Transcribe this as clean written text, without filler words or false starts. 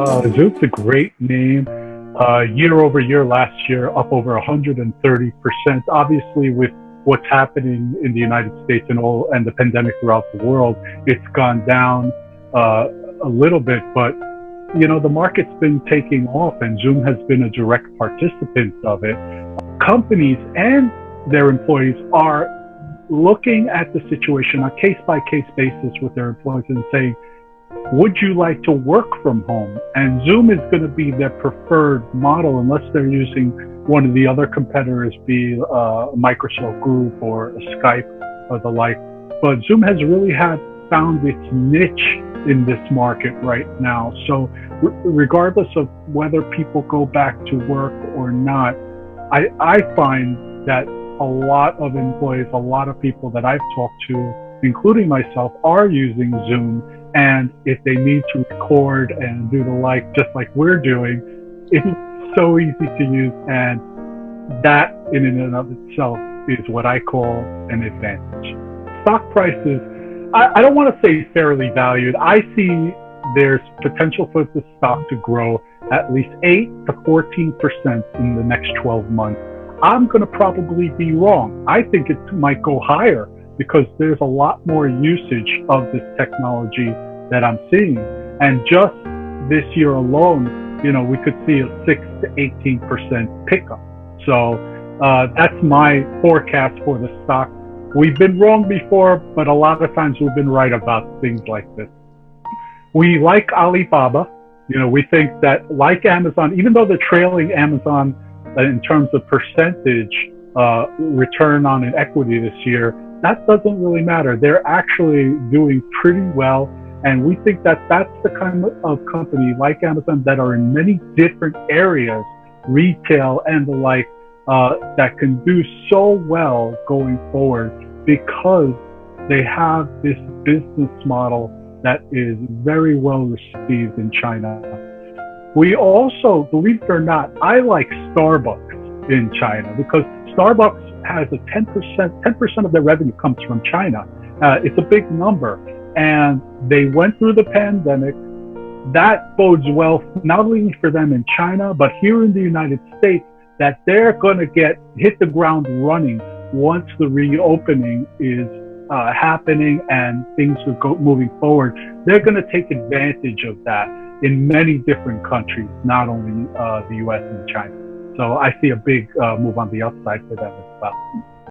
Zoom's a great name. Year over year, last year, up over 130%. Obviously, with what's happening in the United States and the pandemic throughout the world, it's gone down a little bit. But the market's been taking off, and Zoom has been a direct participant of it. Companies and their employees are looking at the situation on a case by case basis with their employees and saying, would you like to work from home? And Zoom is going to be their preferred model unless they're using one of the other competitors, be a Microsoft Group or a Skype or the like. But Zoom has really found its niche in this market right now. So regardless of whether people go back to work or not, I find that a lot of employees, a lot of people that I've talked to, including myself, are using Zoom. And if they need to record and do the like, just like we're doing, it's so easy to use. And that in and of itself is what I call an advantage. Stock prices, I don't want to say fairly valued. I see there's potential for the stock to grow at least 8 to 14% in the next 12 months. I'm going to probably be wrong. I think it might go higher because there's a lot more usage of this technology that I'm seeing. And just this year alone, we could see a 6 to 18% pickup. So that's my forecast for the stock. We've been wrong before, but a lot of times we've been right about things like this. We like Alibaba. We think that, like Amazon, even though they're trailing Amazon in terms of percentage return on an equity this year, that doesn't really matter. They're actually doing pretty well. And we think that that's the kind of company like Amazon that are in many different areas, retail and the like, that can do so well going forward because they have this business model that is very well received in China. We also, believe it or not, I like Starbucks in China because Starbucks has a 10% of their revenue comes from China. It's a big number. And they went through the pandemic. That bodes well, not only for them in China, but here in the United States, that they're going to hit the ground running once the reopening is happening and things are moving forward. They're going to take advantage of that in many different countries, not only the US and China. So I see a big move on the upside for them as well.